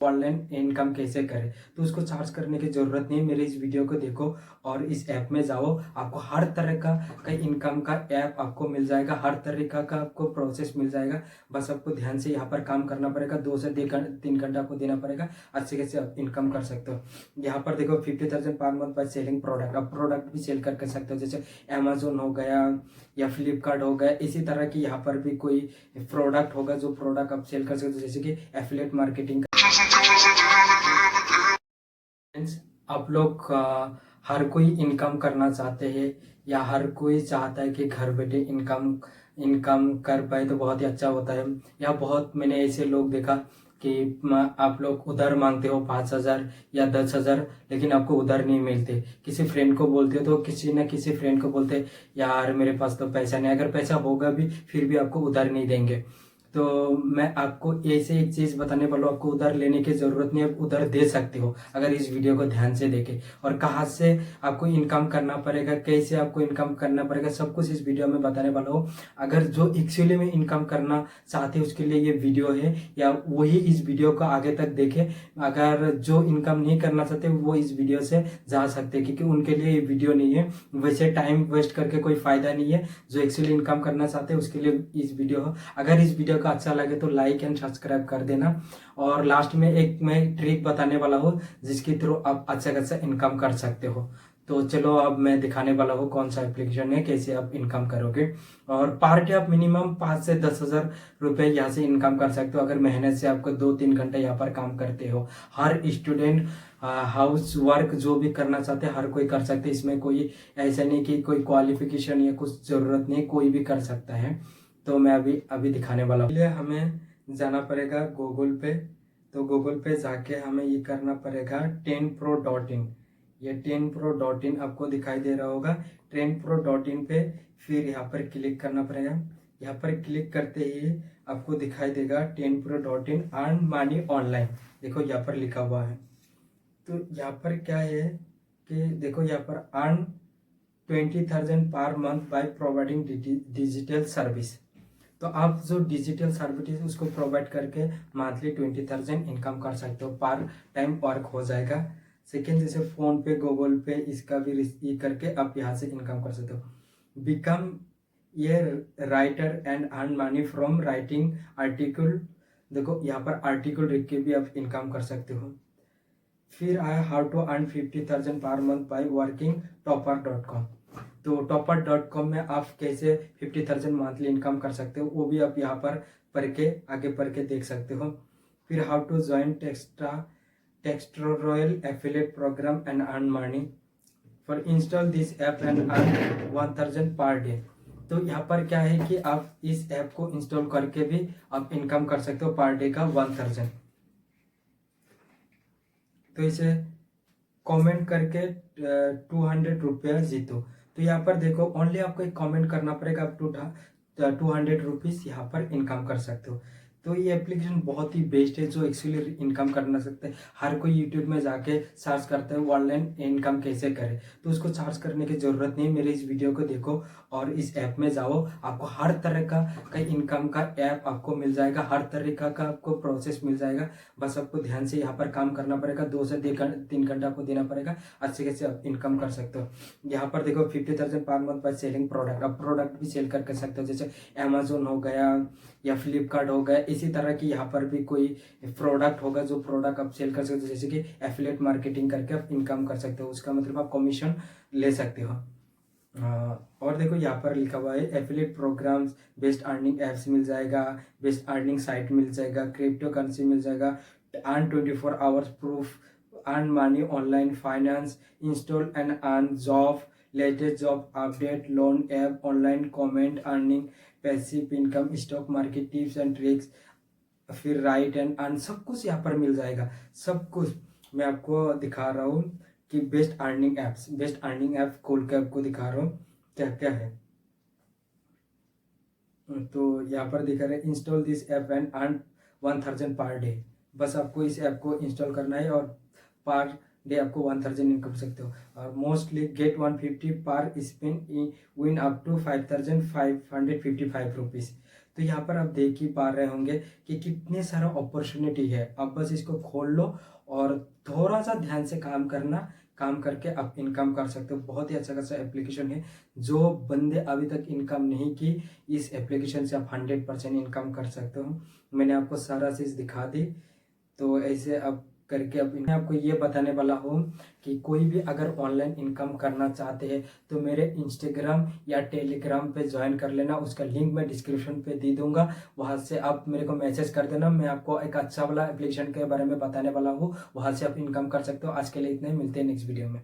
Online income कैसे करें। तो उसको चार्ज करने की ज़रूरत नहीं, मेरे इस वीडियो को देखो और इस ऐप में जाओ। आपको हर तरह का इनकम का ऐप आपको मिल जाएगा, हर तरीका का आपको प्रोसेस मिल जाएगा। बस आपको ध्यान से यहाँ पर काम करना पड़ेगा, 2 से 3 घंटा आपको देना पड़ेगा, अच्छे से आप इनकम कर सकते हो। यहाँ पर देखो 50,000 per month by selling product. आप प्रोडक्ट भी सेल कर सकते हो, जैसे अमेजोन हो गया या फ्लिपकार्ट हो गया। इसी तरह की यहाँ पर भी कोई प्रोडक्ट होगा जो प्रोडक्ट आप सेल कर सकते हो, जैसे कि एफिलिएट मार्केटिंग। फ्रेंड्स, आप लोग हर कोई इनकम करना चाहते हैं या हर कोई चाहता है कि घर बैठे इनकम इनकम कर पाए तो बहुत ही अच्छा होता है। या बहुत मैंने ऐसे लोग देखा कि आप लोग उधार मांगते हो 5,000 या 10,000, लेकिन आपको उधार नहीं मिलते। किसी फ्रेंड को बोलते हो तो किसी न किसी फ्रेंड को बोलते यार मेरे पास तो पैसा नहीं, अगर पैसा होगा भी फिर भी आपको उधार नहीं देंगे। तो मैं आपको ऐसे एक चीज बताने वाला हूँ, आपको उधार लेने की जरूरत नहीं है, आप उधार दे सकते हो अगर इस वीडियो को ध्यान से देखें। और कहाँ से आपको इनकम करना पड़ेगा, कैसे आपको इनकम करना पड़ेगा, सब कुछ इस वीडियो में बताने वाला हूँ। अगर जो एक्चुअली में इनकम करना चाहते हैं उसके लिए ये वीडियो है, या वही इस वीडियो को आगे तक देखे। अगर जो इनकम नहीं करना चाहते वो इस वीडियो से जा सकते हैं, क्योंकि उनके लिए ये वीडियो नहीं है। वैसे टाइम वेस्ट करके कोई फायदा नहीं है। जो एक्चुअली इनकम करना चाहते हैं उसके लिए इस वीडियो हो। अगर इस वीडियो का अच्छा लगे तो लाइक एंड सब्सक्राइब कर देना। और लास्ट में एक मैं ट्रिक बताने वाला हूँ जिसके थ्रू आप अच्छा खासा इनकम कर सकते हो। तो चलो अब मैं दिखाने वाला हूँ कौन सा एप्लीकेशन है, कैसे आप इनकम करोगे। और पर डे आप मिनिमम 5 से 10 हज़ार रुपए यहाँ से इनकम कर सकते हो, अगर मेहनत से आपको 2-3 घंटे यहाँ पर काम करते हो। हर स्टूडेंट, हाउस वर्क जो भी करना चाहते हैं हर कोई कर सकते हैं। इसमें कोई ऐसा नहीं कि कोई क्वालिफिकेशन या कुछ जरूरत नहीं, कोई भी कर सकता है। तो मैं अभी अभी दिखाने वाला हूँ। हमें जाना पड़ेगा गूगल पे। तो गूगल पे जाके हमें ये करना पड़ेगा 10pro.in। ये 10pro.in आपको दिखाई दे रहा होगा, 10pro.in पे फिर यहाँ पर क्लिक करना पड़ेगा। यहाँ पर क्लिक करते ही आपको दिखाई देगा 10pro.in अर्न मनी ऑनलाइन। देखो यहाँ पर लिखा हुआ है। तो यहाँ पर क्या है कि देखो यहाँ पर earn 20,000 per month by providing digital service. तो आप जो डिजिटल सर्विस उसको प्रोवाइड करके मंथली 20,000 इनकम कर सकते हो, पर टाइम वर्क हो जाएगा। सेकेंड, जैसे फोन पे गूगल पे इसका भी ये करके आप यहाँ से इनकम कर सकते हो। बिकम ये writer and earn money from writing article. देखो यहाँ पर आर्टिकल लिख के भी आप इनकम कर सकते हो। फिर आया how to earn 50,000 per month by working टॉपर.com। तो टॉपर.com में आप कैसे 50,000 मंथली इनकम कर सकते हो वो भी आप यहाँ पर पढ़ के आगे पढ़ के देख सकते हो। फिर how to join Textroyal affiliate program and earn money for install this app and earn 1,000 per day. तो यहाँ पर क्या है कि आप इस ऐप को इंस्टॉल करके भी आप इनकम कर सकते हो पर डे का 1,000। तो इसे कमेंट करके 200 रुपया जीतो। तो यहाँ पर देखो ओनली आपको एक कमेंट करना पड़ेगा, आप 200 रुपीज़ यहाँ पर इनकम कर सकते हो। तो ये एप्लीकेशन बहुत ही बेस्ट है जो एक्चुअली इनकम करना सकते हैं। हर कोई यूट्यूब में जाके सर्च करता है ऑनलाइन इनकम कैसे करें, तो उसको चार्ज करने की ज़रूरत नहीं, मेरे इस वीडियो को देखो और इस ऐप में जाओ। आपको हर तरह का इनकम का ऐप आपको मिल जाएगा, हर तरीका का आपको प्रोसेस मिल जाएगा। बस आपको ध्यान से यहाँ पर काम करना पड़ेगा, 2 से 3 घंटा आपको देना पड़ेगा, अच्छे से आप इनकम कर सकते हो। यहाँ पर देखो 50,000 per month by selling product. आप प्रोडक्ट भी सेल कर सकते हो, जैसे अमेजोन हो गया या फ्लिपकार्ट हो गया। इसी तरह की यहाँ पर भी कोई प्रोडक्ट होगा जो प्रोडक्ट आप सेल कर सकते हो, जैसे कि एफिलिएट मार्केटिंग करके आप इनकम कर सकते हो। उसका मतलब आप कमीशन ले सकते हो। और देखो यहाँ पर लिखा हुआ है affiliate programs, best earning apps मिल जाएगा, बेस्ट अर्निंग साइट मिल जाएगा, क्रिप्टो करेंसी मिल जाएगा, earn 24 hours proof, earn money online finance, install and earn job, latest job update, loan app, online comment earning, passive income, stock market tips and tricks, फिर right and earn, सब कुछ यहाँ पर मिल जाएगा। सब कुछ मैं आपको दिखा रहा हूँ कि बेस्ट अर्निंग ऐप खोल के आपको दिखा रहा हूँ क्या क्या है। तो यहाँ पर दिखा रहा है install this app and earn 1,000 per day. बस आपको इस ऐप को इंस्टॉल करना है और पर डे आपको 1,000 इनकम कर सकते हो। और मोस्टली गेट 150 पर spin win up to 5,555 rupees. तो यहाँ पर आप देख ही पा रहे होंगे कि कितने सारा अपॉर्चुनिटी है। आप बस इसको खोल लो और थोड़ा सा ध्यान से काम करना, काम करके आप इनकम कर सकते हो। बहुत ही अच्छा खासा एप्लीकेशन है। जो बंदे अभी तक इनकम नहीं की, इस एप्लीकेशन से आप 100% इनकम कर सकते हो। मैंने आपको सारा चीज़ दिखा दी। तो ऐसे अब करके अब मैं आपको ये बताने वाला हूँ कि कोई भी अगर ऑनलाइन इनकम करना चाहते हैं तो मेरे इंस्टाग्राम या टेलीग्राम पे ज्वाइन कर लेना। उसका लिंक मैं डिस्क्रिप्शन पे दे दूंगा, वहां से आप मेरे को मैसेज कर देना। मैं आपको एक अच्छा वाला एप्लीकेशन के बारे में बताने वाला हूँ, वहां से आप इनकम कर सकते हो। आज के लिए इतना ही, मिलते हैं नेक्स्ट वीडियो में।